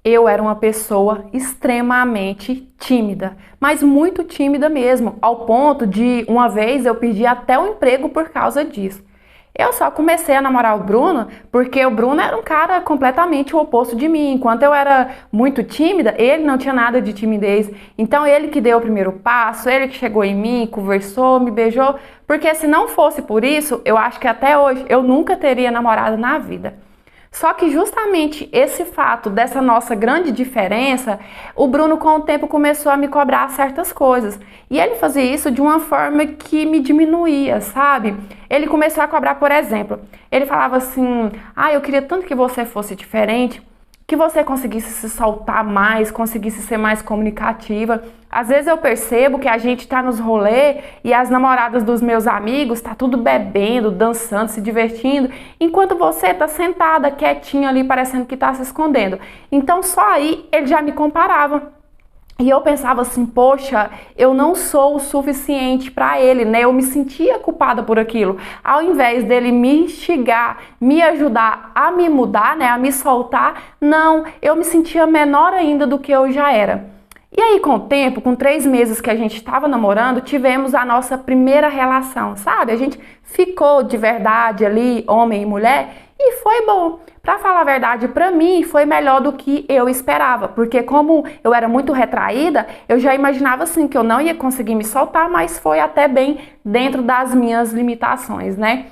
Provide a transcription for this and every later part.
Eu era uma pessoa extremamente tímida, mas muito tímida mesmo, ao ponto de uma vez eu perdi até o emprego por causa disso. Eu só comecei a namorar o Bruno porque o Bruno era um cara completamente o oposto de mim. Enquanto eu era muito tímida, ele não tinha nada de timidez. Então ele que deu o primeiro passo, ele que chegou em mim, conversou, me beijou. Porque se não fosse por isso, eu acho que até hoje eu nunca teria namorado na vida. Só que justamente esse fato dessa nossa grande diferença, o Bruno com o tempo começou a me cobrar certas coisas. E ele fazia isso de uma forma que me diminuía, sabe? Ele começou a cobrar, por exemplo, ele falava assim: "Ah, eu queria tanto que você fosse diferente, que você conseguisse se soltar mais, conseguisse ser mais comunicativa." Às vezes eu percebo que a gente tá nos rolê e as namoradas dos meus amigos tá tudo bebendo, dançando, se divertindo, enquanto você tá sentada, quietinha ali, parecendo que tá se escondendo. Então só aí ele já me comparava. E eu pensava assim, poxa, eu não sou o suficiente para ele, né? Eu me sentia culpada por aquilo. Ao invés dele me instigar, me ajudar a me mudar, né? A me soltar, não, eu me sentia menor ainda do que eu já era. E aí, com o tempo, com 3 meses que a gente estava namorando, tivemos a nossa primeira relação, sabe? A gente ficou de verdade ali, homem e mulher, e foi bom. Pra falar a verdade, pra mim foi melhor do que eu esperava, porque como eu era muito retraída, eu já imaginava assim que eu não ia conseguir me soltar, mas foi até bem dentro das minhas limitações, né?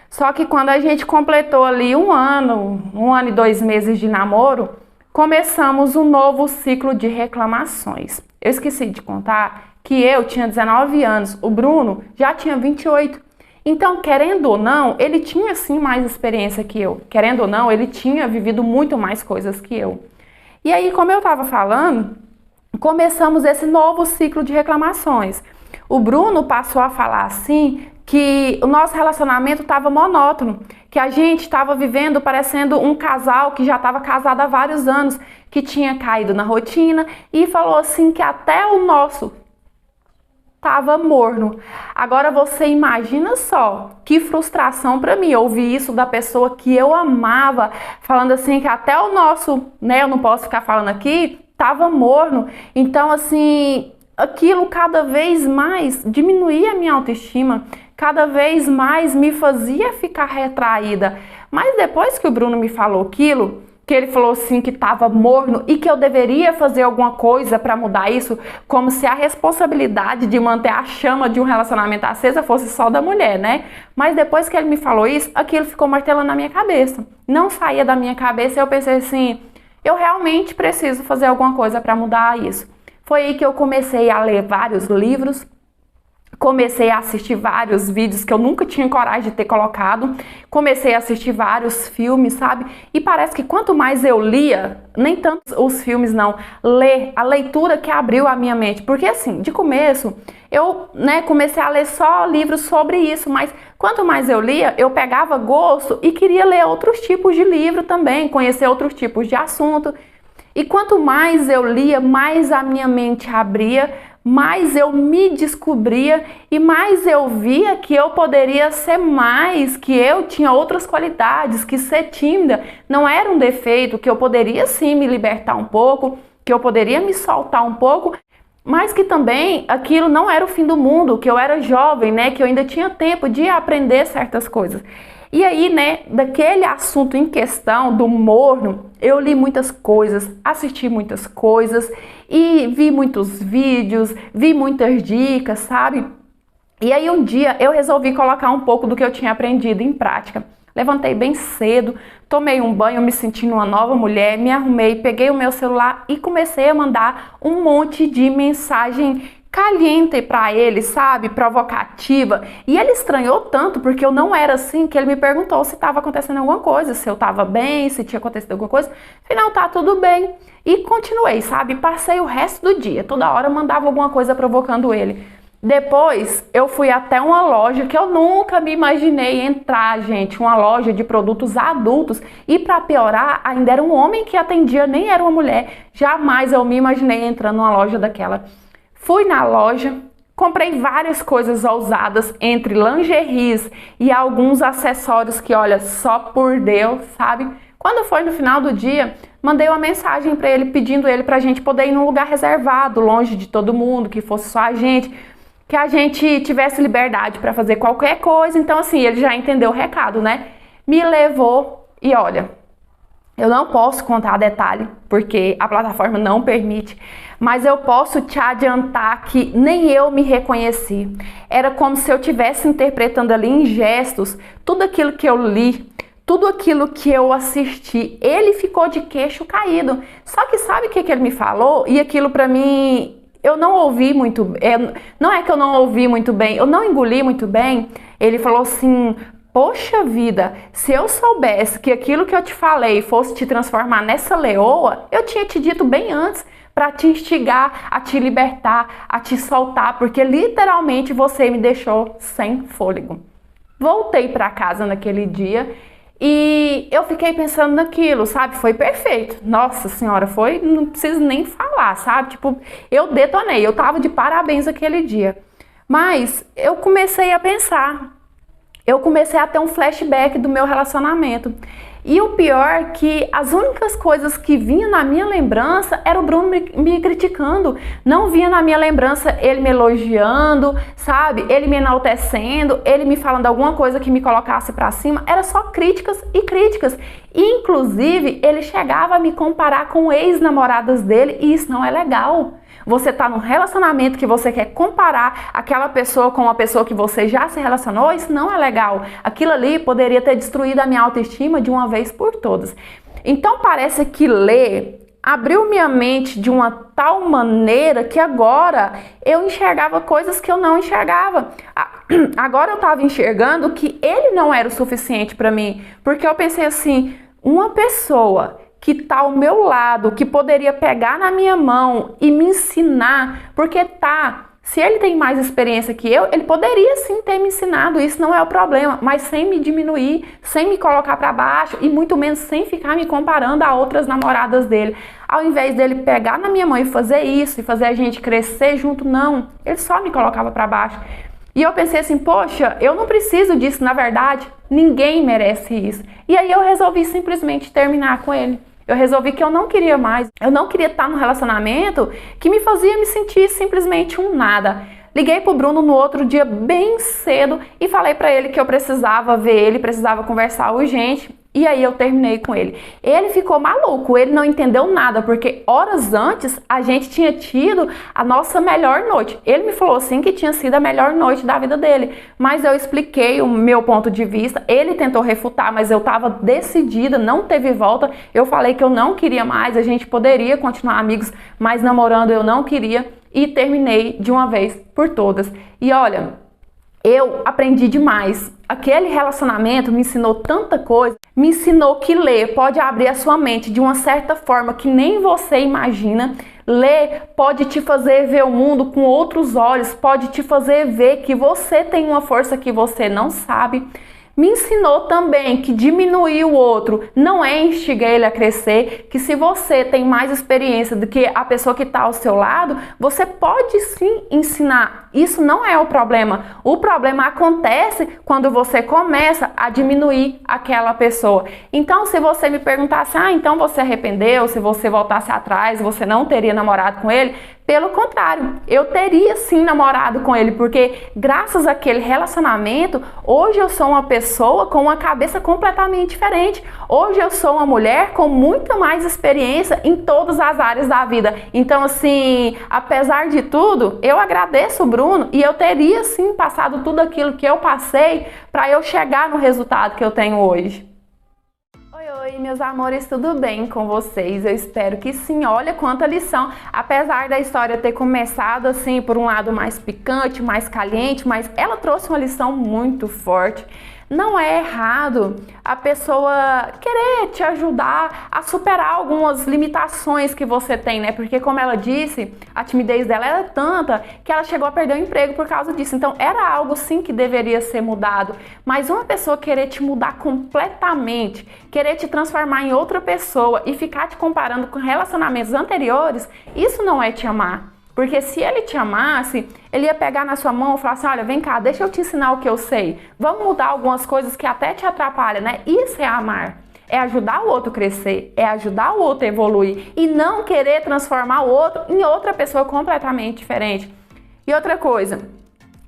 Só que quando a gente completou ali um ano e 2 meses de namoro, começamos um novo ciclo de reclamações. Eu esqueci de contar que eu tinha 19 anos, o Bruno já tinha 28. Então, querendo ou não, ele tinha sim mais experiência que eu. Querendo ou não, ele tinha vivido muito mais coisas que eu. E aí, como eu estava falando, começamos esse novo ciclo de reclamações. O Bruno passou a falar assim que o nosso relacionamento estava monótono, que a gente estava vivendo parecendo um casal que já estava casado há vários anos, que tinha caído na rotina, e falou assim que até o nosso estava morno. Agora você imagina só que frustração para mim ouvir isso da pessoa que eu amava, falando assim que até o nosso, né, eu não posso ficar falando aqui, estava morno. Então assim, aquilo cada vez mais diminuía a minha autoestima, cada vez mais me fazia ficar retraída. Mas depois que o Bruno me falou aquilo, que ele falou assim que estava morno e que eu deveria fazer alguma coisa para mudar isso, como se a responsabilidade de manter a chama de um relacionamento acesa fosse só da mulher, né? Mas depois que ele me falou isso, aquilo ficou martelando na minha cabeça. Não saía da minha cabeça e eu pensei assim, eu realmente preciso fazer alguma coisa para mudar isso. Foi aí que eu comecei a ler vários livros, comecei a assistir vários vídeos que eu nunca tinha coragem de ter colocado, comecei a assistir vários filmes, sabe? E parece que quanto mais eu lia, nem tanto os filmes não, ler, a leitura que abriu a minha mente, porque assim, de começo, eu, né, comecei a ler só livros sobre isso, mas quanto mais eu lia, eu pegava gosto e queria ler outros tipos de livro também, conhecer outros tipos de assunto. E quanto mais eu lia, mais a minha mente abria, mais eu me descobria e mais eu via que eu poderia ser mais, que eu tinha outras qualidades, que ser tímida não era um defeito, que eu poderia sim me libertar um pouco, que eu poderia me soltar um pouco, mas que também aquilo não era o fim do mundo, que eu era jovem, né, que eu ainda tinha tempo de aprender certas coisas. E aí, né, daquele assunto em questão, do morno, eu li muitas coisas, assisti muitas coisas e vi muitos vídeos, vi muitas dicas, sabe? E aí um dia eu resolvi colocar um pouco do que eu tinha aprendido em prática. Levantei bem cedo, tomei um banho, me sentindo uma nova mulher, me arrumei, peguei o meu celular e comecei a mandar um monte de mensagem caliente para ele, sabe? Provocativa. E ele estranhou tanto porque eu não era assim que ele me perguntou se estava acontecendo alguma coisa, se eu estava bem, se tinha acontecido alguma coisa. Afinal, tá tudo bem. E continuei, sabe? Passei o resto do dia. Toda hora eu mandava alguma coisa provocando ele. Depois eu fui até uma loja que eu nunca me imaginei entrar, gente, uma loja de produtos adultos, e para piorar, ainda era um homem que atendia, nem era uma mulher. Jamais eu me imaginei entrando numa loja daquela. Fui na loja, comprei várias coisas ousadas, entre lingeries e alguns acessórios que, olha, só por Deus, sabe? Quando foi no final do dia, mandei uma mensagem para ele pedindo ele pra gente poder ir num lugar reservado, longe de todo mundo, que fosse só a gente, que a gente tivesse liberdade para fazer qualquer coisa. Então assim, ele já entendeu o recado, né? Me levou e olha, eu não posso contar detalhe, porque a plataforma não permite, mas eu posso te adiantar que nem eu me reconheci. Era como se eu estivesse interpretando ali em gestos tudo aquilo que eu li, tudo aquilo que eu assisti. Ele ficou de queixo caído. Só que sabe o que ele me falou? E aquilo pra mim, eu não ouvi muito bem. Não é que eu não ouvi muito bem, eu não engoli muito bem. Ele falou assim: poxa vida, se eu soubesse que aquilo que eu te falei fosse te transformar nessa leoa, eu tinha te dito bem antes, para te instigar, a te libertar, a te soltar, porque literalmente você me deixou sem fôlego. Voltei para casa naquele dia e eu fiquei pensando naquilo, sabe? Foi perfeito. Nossa senhora, foi, não preciso nem falar, sabe? Tipo, eu detonei, eu tava de parabéns aquele dia. Mas eu comecei a pensar, eu comecei a ter um flashback do meu relacionamento. E o pior é que as únicas coisas que vinham na minha lembrança era o Bruno me criticando. Não vinha na minha lembrança ele me elogiando, sabe? Ele me enaltecendo, ele me falando alguma coisa que me colocasse pra cima. Era só críticas e críticas. Inclusive, ele chegava a me comparar com ex-namoradas dele e isso não é legal. Você tá num relacionamento que você quer comparar aquela pessoa com uma pessoa que você já se relacionou, isso não é legal. Aquilo ali poderia ter destruído a minha autoestima de uma vez por todas. Então parece que ler abriu minha mente de uma tal maneira que agora eu enxergava coisas que eu não enxergava. Agora eu tava enxergando que ele não era o suficiente para mim, porque eu pensei assim, uma pessoa que tá ao meu lado, que poderia pegar na minha mão e me ensinar, porque se ele tem mais experiência que eu, ele poderia sim ter me ensinado, isso não é o problema, mas sem me diminuir, sem me colocar para baixo e muito menos sem ficar me comparando a outras namoradas dele. Ao invés dele pegar na minha mão e fazer isso, e fazer a gente crescer junto, não, ele só me colocava para baixo. E eu pensei assim, poxa, eu não preciso disso, na verdade, ninguém merece isso. E aí eu resolvi simplesmente terminar com ele. Eu resolvi que eu não queria mais, eu não queria estar num relacionamento que me fazia me sentir simplesmente um nada. Liguei pro Bruno no outro dia bem cedo e falei pra ele que eu precisava ver ele, precisava conversar urgente. E aí eu terminei com ele. Ele ficou maluco, ele não entendeu nada, porque horas antes a gente tinha tido a nossa melhor noite. Ele me falou assim que tinha sido a melhor noite da vida dele, mas eu expliquei o meu ponto de vista, ele tentou refutar, mas eu estava decidida, não teve volta. Eu falei que eu não queria mais, a gente poderia continuar amigos, mas namorando eu não queria e terminei de uma vez por todas. E olha, eu aprendi demais. Aquele relacionamento me ensinou tanta coisa, me ensinou que ler pode abrir a sua mente de uma certa forma que nem você imagina. Ler pode te fazer ver o mundo com outros olhos, pode te fazer ver que você tem uma força que você não sabe. Me ensinou também que diminuir o outro não é instigar ele a crescer, que se você tem mais experiência do que a pessoa que está ao seu lado, você pode sim ensinar. Isso não é o problema. O problema acontece quando você começa a diminuir aquela pessoa. Então, se você me perguntasse, então você arrependeu, se você voltasse atrás, você não teria namorado com ele? Pelo contrário, eu teria sim namorado com ele, porque graças àquele relacionamento, hoje eu sou uma pessoa com uma cabeça completamente diferente. Hoje eu sou uma mulher com muita mais experiência em todas as áreas da vida. Então, assim, apesar de tudo, eu agradeço o Bruno e eu teria sim passado tudo aquilo que eu passei para eu chegar no resultado que eu tenho hoje. Oi, meus amores, tudo bem com vocês? Eu espero que sim. Olha quanta lição. Apesar da história ter começado assim por um lado mais picante, mais caliente, mas ela trouxe uma lição muito forte. Não é errado a pessoa querer te ajudar a superar algumas limitações que você tem, né? Porque, como ela disse, a timidez dela era tanta que ela chegou a perder o emprego por causa disso. Então, era algo sim que deveria ser mudado. Mas uma pessoa querer te mudar completamente, querer te transformar em outra pessoa e ficar te comparando com relacionamentos anteriores, isso não é te amar. Porque se ele te amasse, ele ia pegar na sua mão e falar assim, olha, vem cá, deixa eu te ensinar o que eu sei. Vamos mudar algumas coisas que até te atrapalham, né? Isso é amar. é ajudar o outro a crescer, é ajudar o outro a evoluir e não querer transformar o outro em outra pessoa completamente diferente. E outra coisa,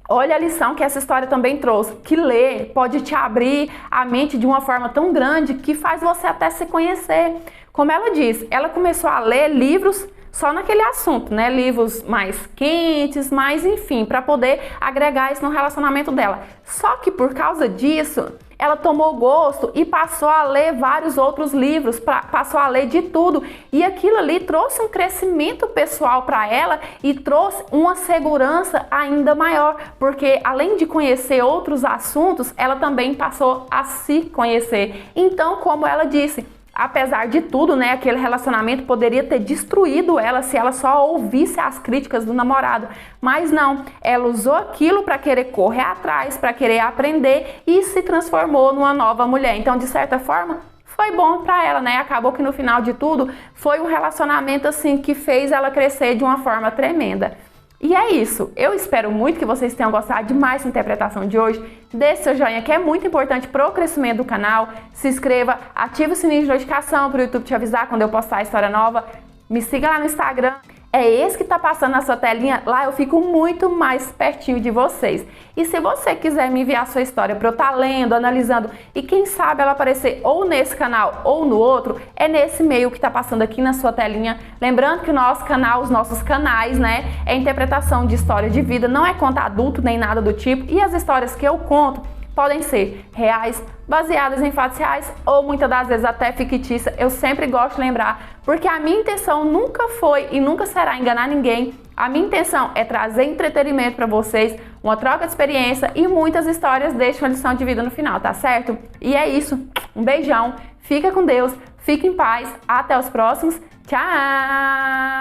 olha a lição que essa história também trouxe, que ler pode te abrir a mente de uma forma tão grande que faz você até se conhecer. Como ela disse, ela começou a ler livros só naquele assunto, né? Livros mais quentes, mas enfim, para poder agregar isso no relacionamento dela. Só que por causa disso, ela tomou gosto e passou a ler vários outros livros, passou a ler de tudo. E aquilo ali trouxe um crescimento pessoal para ela e trouxe uma segurança ainda maior, porque além de conhecer outros assuntos, ela também passou a se conhecer. Então, como ela disse, apesar de tudo, né, aquele relacionamento poderia ter destruído ela se ela só ouvisse as críticas do namorado. Mas não, ela usou aquilo para querer correr atrás, para querer aprender e se transformou numa nova mulher. Então, de certa forma, foi bom para ela, né? Acabou que no final de tudo foi um relacionamento assim que fez ela crescer de uma forma tremenda. E é isso, eu espero muito que vocês tenham gostado de mais essa interpretação de hoje. Deixe seu joinha que é muito importante para o crescimento do canal. Se inscreva, ative o sininho de notificação para o YouTube te avisar quando eu postar a história nova. Me siga lá no Instagram, é esse que está passando na sua telinha. Lá eu fico muito mais pertinho de vocês. E se você quiser me enviar a sua história para eu estar lendo, analisando e quem sabe ela aparecer ou nesse canal ou no outro, é nesse meio que está passando aqui na sua telinha. Lembrando que o nosso canal, os nossos canais, né, é interpretação de história de vida, não é conto adulto nem nada do tipo. E as histórias que eu conto podem ser reais, baseadas em fatos reais ou muitas das vezes até fictícia. Eu sempre gosto de lembrar, porque a minha intenção nunca foi e nunca será enganar ninguém. A minha intenção é trazer entretenimento para vocês, uma troca de experiência e muitas histórias deixam uma lição de vida no final, tá certo? E é isso. Um beijão, fica com Deus, fique em paz, até os próximos. Tchau!